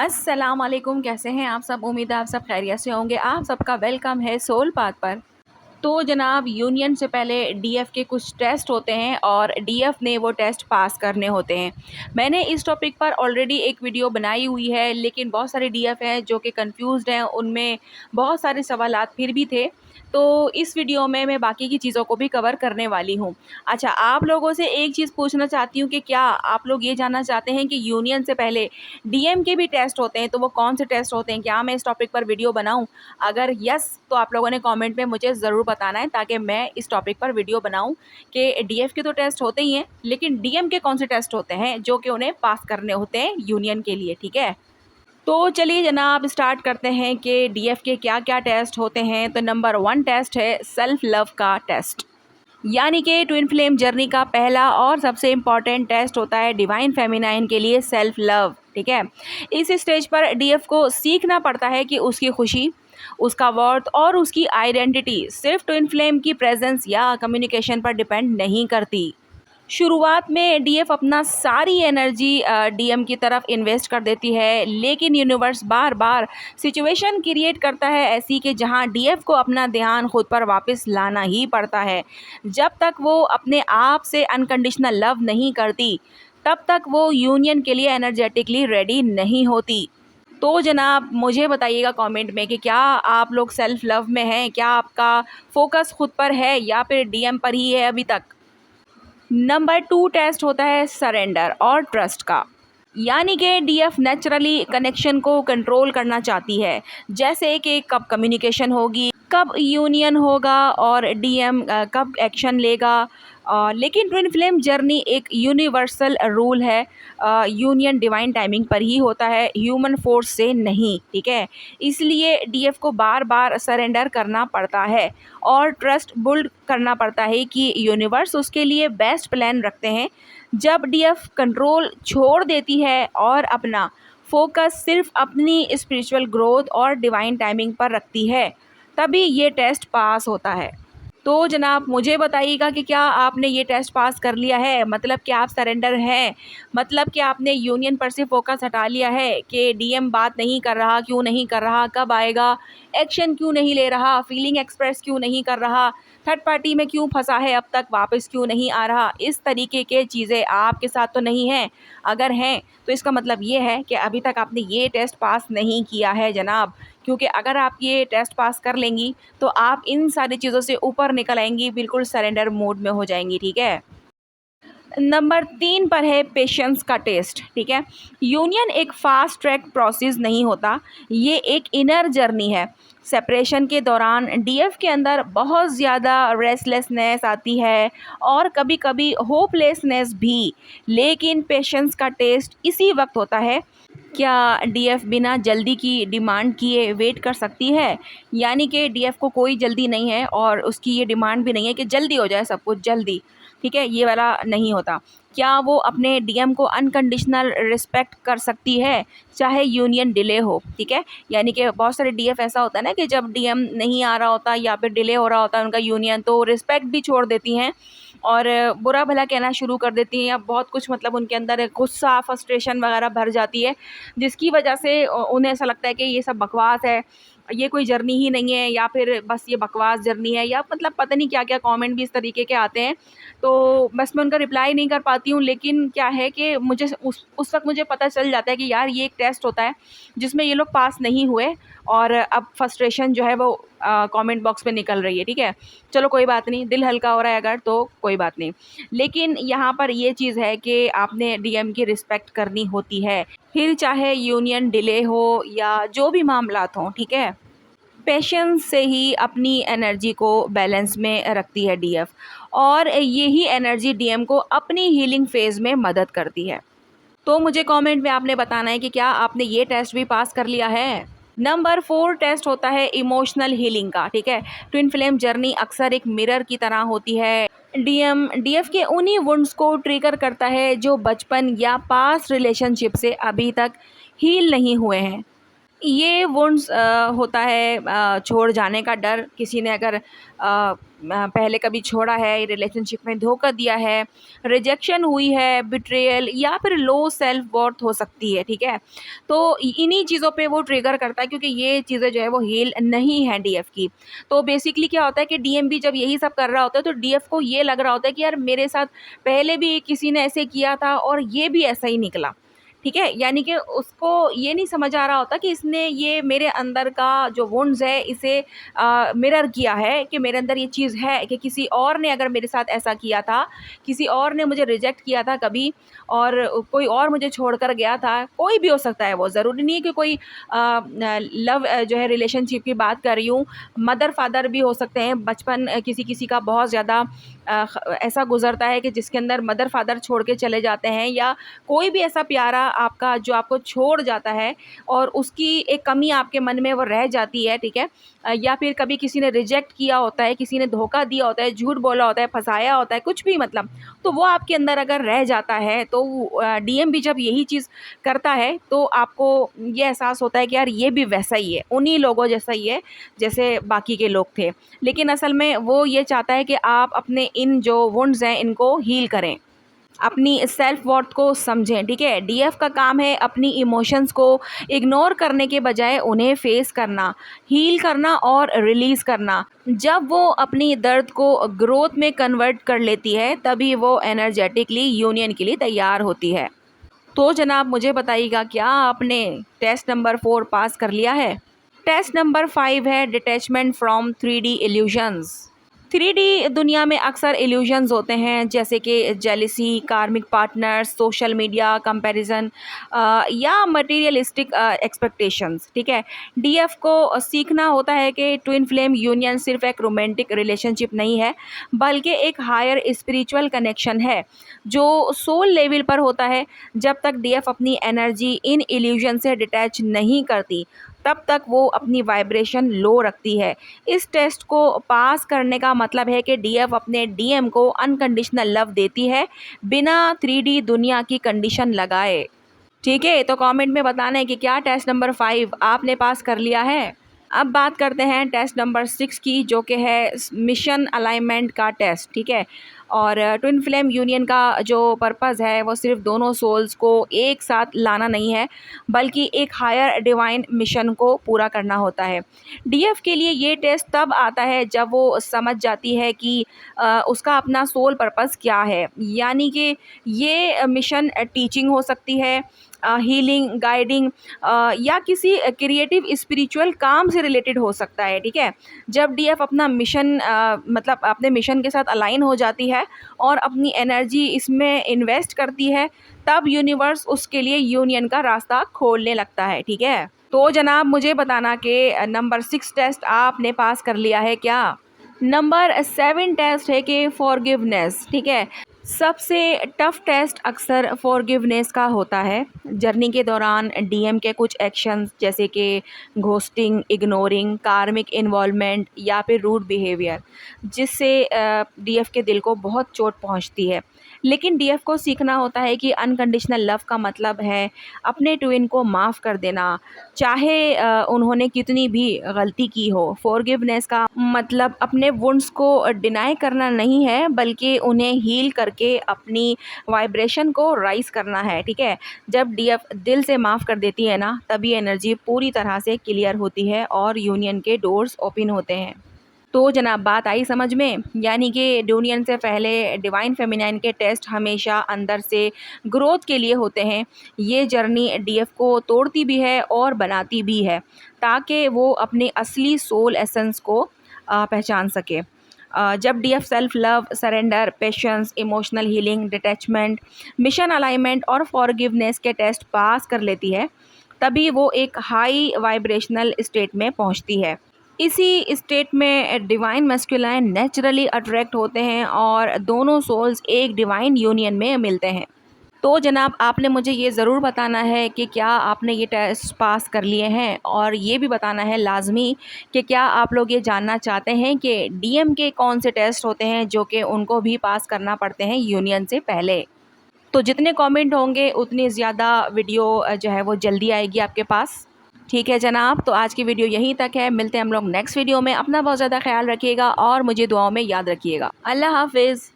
अस्सलाम वालेकुम, कैसे हैं आप सब। उम्मीद है आप सब खैरियत से होंगे। आप सबका वेलकम है सोल पाथ पर। तो जनाब, यूनियन से पहले डीएफ के कुछ टेस्ट होते हैं और डीएफ ने वो टेस्ट पास करने होते हैं। मैंने इस टॉपिक पर ऑलरेडी एक वीडियो बनाई हुई है, लेकिन बहुत सारे डीएफ हैं जो कि कंफ्यूज्ड हैं, उनमें बहुत सारे सवालात फिर भी थे। तो इस वीडियो में मैं बाकी की चीज़ों को भी कवर करने वाली हूँ। अच्छा, आप लोगों से एक चीज़ पूछना चाहती हूँ कि क्या आप लोग ये जानना चाहते हैं कि यूनियन से पहले डीएम के भी टेस्ट होते हैं, तो वो कौन से टेस्ट होते हैं? क्या मैं इस टॉपिक पर वीडियो बनाऊँ? अगर यस, तो आप लोगों ने कमेंट में मुझे ज़रूर बताना है ताकि मैं इस टॉपिक पर वीडियो बनाऊं कि डीएफ के तो टेस्ट होते ही हैं, लेकिन डीएम के कौन से टेस्ट होते हैं जो कि उन्हें पास करने होते हैं यूनियन के लिए। ठीक है, तो चलिए जनाब, स्टार्ट करते हैं कि डीएफ के क्या क्या टेस्ट होते हैं। तो नंबर 1 टेस्ट है सेल्फ लव का टेस्ट, यानी कि ट्विन फ्लेम जर्नी का पहला और सबसे इम्पॉर्टेंट टेस्ट होता है डिवाइन फेमिनाइन के लिए सेल्फ लव। ठीक है, इस स्टेज पर डीएफ को सीखना पड़ता है कि उसकी खुशी, उसका वर्थ और उसकी आइडेंटिटी सिर्फ ट्विन फ्लेम की प्रेजेंस या कम्युनिकेशन पर डिपेंड नहीं करती। शुरुआत में डीएफ अपना सारी एनर्जी डीएम की तरफ इन्वेस्ट कर देती है, लेकिन यूनिवर्स बार बार सिचुएशन क्रिएट करता है ऐसी कि जहां डीएफ को अपना ध्यान खुद पर वापस लाना ही पड़ता है। जब तक वो अपने आप से अनकंडीशनल लव नहीं करती, तब तक वो यूनियन के लिए एनर्जेटिकली रेडी नहीं होती। तो जनाब, मुझे बताइएगा कमेंट में कि क्या आप लोग सेल्फ लव में हैं? क्या आपका फोकस खुद पर है या फिर डीएम पर ही है अभी तक? नंबर 2 टेस्ट होता है सरेंडर और ट्रस्ट का, यानी कि डीएफ नेचुरली कनेक्शन को कंट्रोल करना चाहती है, जैसे कि कब कम्युनिकेशन होगी, कब यूनियन होगा और डीएम कब एक्शन लेगा। लेकिन ट्विन फ्लेम जर्नी एक यूनिवर्सल रूल है, यूनियन डिवाइन टाइमिंग पर ही होता है, ह्यूमन फोर्स से नहीं। ठीक है, इसलिए डीएफ को बार बार सरेंडर करना पड़ता है और ट्रस्ट बिल्ड करना पड़ता है कि यूनिवर्स उसके लिए बेस्ट प्लान रखते हैं। जब डीएफ कंट्रोल छोड़ देती है और अपना फोकस सिर्फ अपनी स्पिरिचुअल ग्रोथ और डिवाइन टाइमिंग पर रखती है, तभी ये टेस्ट पास होता है। तो जनाब, मुझे बताइएगा कि क्या आपने ये टेस्ट पास कर लिया है? मतलब कि आप सरेंडर हैं? मतलब कि आपने यूनियन पर से फोकस हटा लिया है कि डीएम बात नहीं कर रहा, क्यों नहीं कर रहा, कब आएगा, एक्शन क्यों नहीं ले रहा, फीलिंग एक्सप्रेस क्यों नहीं कर रहा, थर्ड पार्टी में क्यों फंसा है, अब तक वापस क्यों नहीं आ रहा? इस तरीके के चीज़ें आपके साथ तो नहीं हैं। अगर हैं तो इसका मतलब ये है कि अभी तक आपने ये टेस्ट पास नहीं किया है जनाब, क्योंकि अगर आप ये टेस्ट पास कर लेंगी तो आप इन सारी चीज़ों से ऊपर निकल आएंगी, बिल्कुल सरेंडर मोड में हो जाएंगी। ठीक है, नंबर 3 पर है पेशेंस का टेस्ट। ठीक है, यूनियन एक फास्ट ट्रैक प्रोसेस नहीं होता, ये एक इनर जर्नी है। सेपरेशन के दौरान डीएफ के अंदर बहुत ज़्यादा रेस्टलेसनेस आती है और कभी कभी होपलेसनेस भी, लेकिन पेशेंस का टेस्ट इसी वक्त होता है। क्या डीएफ बिना जल्दी की डिमांड किए वेट कर सकती है? यानी कि डीएफ को कोई जल्दी नहीं है और उसकी ये डिमांड भी नहीं है कि जल्दी हो जाए सब कुछ जल्दी। ठीक है, ये वाला नहीं होता। क्या वो अपने डीएम को अनकंडीशनल रिस्पेक्ट कर सकती है चाहे यूनियन डिले हो? ठीक है, यानी कि बहुत सारे डीएफ ऐसा होता है ना कि जब डीएम नहीं आ रहा होता या फिर डिले हो रहा होता है उनका यूनियन, तो रिस्पेक्ट भी छोड़ देती हैं और बुरा भला कहना शुरू कर देती हैं, या बहुत कुछ मतलब उनके अंदर गुस्सा, फ्रस्ट्रेशन वगैरह भर जाती है, जिसकी वजह से उन्हें ऐसा लगता है कि ये सब बकवास है, ये कोई जर्नी ही नहीं है, या फिर बस ये बकवास जर्नी है, या मतलब पता नहीं क्या क्या कमेंट भी इस तरीके के आते हैं। तो बस मैं उनका रिप्लाई नहीं कर पाती हूँ, लेकिन क्या है कि मुझे उस वक्त मुझे पता चल जाता है कि यार ये एक टेस्ट होता है जिसमें ये लोग पास नहीं हुए और अब फ्रस्ट्रेशन जो है वो कमेंट बॉक्स में निकल रही है। ठीक है, चलो कोई बात नहीं, दिल हल्का हो रहा है अगर, तो कोई बात नहीं। लेकिन यहाँ पर ये चीज़ है कि आपने डीएम की रिस्पेक्ट करनी होती है, फिर चाहे यूनियन डिले हो या जो भी मामलात हों। ठीक है, पेशेंस से ही अपनी एनर्जी को बैलेंस में रखती है डीएफ, और यही एनर्जी डीएम को अपनी हीलिंग फेज़ में मदद करती है। तो मुझे कमेंट में आपने बताना है कि क्या आपने ये टेस्ट भी पास कर लिया है। नंबर 4 टेस्ट होता है इमोशनल हीलिंग का। ठीक है, ट्विन फ्लेम जर्नी अक्सर एक मिरर की तरह होती है। डीएम डीएफ के उन्हीं वुंड्स को ट्रिगर करता है जो बचपन या पास्ट रिलेशनशिप से अभी तक हील नहीं हुए हैं। ये वुंड्स होता है छोड़ जाने का डर। किसी ने अगर पहले कभी छोड़ा है, रिलेशनशिप में धोखा दिया है, रिजेक्शन हुई है, बिट्रेयल या फिर लो सेल्फ वर्थ हो सकती है, ठीक है? तो इन्हीं चीज़ों पे वो ट्रिगर करता है, क्योंकि ये चीज़ें जो है वो हील नहीं है डीएफ की। तो बेसिकली क्या होता है कि डीएम भी जब यही सब कर रहा होता है तो डीएफ को ये लग रहा होता है कि यार मेरे साथ पहले भी किसी ने ऐसे किया था और ये भी ऐसा ही निकला। ठीक है? यानी कि उसको ये नहीं समझ आ रहा होता कि इसने ये मेरे अंदर का जो वुंड्स है इसे मिरर किया है, कि मेरे अंदर ये चीज़ है कि किसी और ने अगर मेरे साथ ऐसा किया था, किसी और ने मुझे रिजेक्ट किया था कभी और कोई और मुझे छोड़कर गया था, कोई भी हो सकता है वो, ज़रूरी नहीं है कि कोई लव जो है रिलेशनशिप की बात कर रही हूँ, मदर-फादर भी हो सकते हैं, बचपन किसी-किसी का बहुत ज़्यादा ऐसा गुज़रता है कि जिसके अंदर मदर-फादर छोड़ के चले जाते हैं, या कोई भी ऐसा प्यारा आपका जो आपको छोड़ जाता है और उसकी एक कमी आपके मन में वो रह जाती है, ठीक है? या फिर कभी किसी ने रिजेक्ट किया होता है, किसी ने धोखा दिया होता है, झूठ बोला होता है, फँसाया होता है, कुछ भी मतलब, तो वो आपके अंदर अगर रह जाता है तो डीएम भी जब यही चीज़ करता है तो आपको ये एहसास होता है कि यार ये भी वैसा ही है, उन्हीं लोगों जैसा ही है जैसे बाकी के लोग थे। लेकिन असल में वो ये चाहता है कि आप अपने इन जो वुंड्स हैं इनको हील करें, अपनी सेल्फ वर्थ को समझें, ठीक है? डीएफ का काम है अपनी इमोशंस को इग्नोर करने के बजाय उन्हें फेस करना, हील करना और रिलीज़ करना। जब वो अपनी दर्द को ग्रोथ में कन्वर्ट कर लेती है, तभी वो एनर्जेटिकली यूनियन के लिए तैयार होती है। तो जनाब मुझे बताइएगा, क्या आपने टेस्ट नंबर 4 पास कर लिया है? टेस्ट नंबर 5 है detachment from 3D illusions. 3D दुनिया में अक्सर इल्यूजन्स होते हैं, जैसे कि जेलिसी, कार्मिक पार्टनर्स, सोशल मीडिया कंपैरिजन या मटेरियलिस्टिक एक्सपेक्टेशंस, ठीक है? डीएफ को सीखना होता है कि ट्विन फ्लेम यूनियन सिर्फ एक रोमांटिक रिलेशनशिप नहीं है, बल्कि एक हायर स्पिरिचुअल कनेक्शन है जो सोल लेवल पर होता है। जब तक डीएफ अपनी एनर्जी इन इल्यूजन से डिटैच नहीं करती, तब तक वो अपनी वाइब्रेशन लो रखती है। इस टेस्ट को पास करने का मतलब है कि डीएफ अपने डीएम को अनकंडीशनल लव देती है, बिना 3D दुनिया की कंडीशन लगाए। ठीक है, तो कमेंट में बताना है कि क्या टेस्ट नंबर 5 आपने पास कर लिया है। अब बात करते हैं टेस्ट नंबर 6 की, जो कि है मिशन अलाइनमेंट का टेस्ट, ठीक है? और ट्विन फ्लेम यूनियन का जो पर्पज़ है वो सिर्फ दोनों सोल्स को एक साथ लाना नहीं है, बल्कि एक हायर डिवाइन मिशन को पूरा करना होता है। डीएफ के लिए ये टेस्ट तब आता है जब वो समझ जाती है कि उसका अपना सोल पर्पज़ क्या है। यानी कि ये मिशन टीचिंग हो सकती है, हीलिंग, गाइडिंग या किसी क्रिएटिव स्पिरिचुअल काम से रिलेटेड हो सकता है, ठीक है? जब डीएफ अपना मिशन मतलब अपने मिशन के साथ अलाइन हो जाती है और अपनी एनर्जी इसमें इन्वेस्ट करती है, तब यूनिवर्स उसके लिए यूनियन का रास्ता खोलने लगता है, ठीक है? तो जनाब मुझे बताना कि नंबर 6 टेस्ट आपने पास कर लिया है क्या? नंबर 7 टेस्ट है कि फॉरगिवनेस, ठीक है? सबसे टफ टेस्ट अक्सर फॉरगिवनेस का होता है। जर्नी के दौरान डीएम के कुछ एक्शंस, जैसे कि घोस्टिंग, इग्नोरिंग, कार्मिक इन्वॉल्वमेंट या फिर रूड बिहेवियर, जिससे डीएफ के दिल को बहुत चोट पहुंचती है। लेकिन डीएफ को सीखना होता है कि अनकंडीशनल लव का मतलब है अपने ट्विन को माफ़ कर देना, चाहे उन्होंने कितनी भी गलती की हो। फॉरगिवनेस का मतलब अपने वुंड्स को डिनाई करना नहीं है, बल्कि उन्हें हील करके अपनी वाइब्रेशन को राइज करना है, ठीक है? जब डीएफ दिल से माफ़ कर देती है ना, तभी एनर्जी पूरी तरह से क्लियर होती है और यूनियन के डोर्स ओपन होते हैं। तो जनाब बात आई समझ में, यानी कि यूनियन से पहले डिवाइन फेमिनाइन के टेस्ट हमेशा अंदर से ग्रोथ के लिए होते हैं। ये जर्नी डीएफ को तोड़ती भी है और बनाती भी है, ताकि वो अपने असली सोल एसेंस को पहचान सके। जब DF self love, surrender, patience, emotional healing, detachment, mission alignment और फॉरगिवनेस के टेस्ट पास कर लेती है, तभी वो एक हाई वाइब्रेशनल स्टेट में पहुंचती है। इसी स्टेट में डिवाइन मैस्कुलाइन नेचुरली अट्रैक्ट होते हैं और दोनों सोल्स एक डिवाइन यूनियन में मिलते हैं। तो जनाब आपने मुझे ये ज़रूर बताना है कि क्या आपने ये टेस्ट पास कर लिए हैं, और ये भी बताना है लाजमी कि क्या आप लोग ये जानना चाहते हैं कि डीएम के कौन से टेस्ट होते हैं जो कि उनको भी पास करना पड़ते हैं यूनियन से पहले। तो जितने कमेंट होंगे उतनी ज़्यादा वीडियो जो है वो जल्दी आएगी आपके पास। ठीक है जनाब, तो आज की वीडियो यहीं तक है। मिलते हैं हम लोग नेक्स्ट वीडियो में। अपना बहुत ज़्यादा ख्याल रखिएगा और मुझे दुआओं में याद रखिएगा। अल्लाह हाफिज़।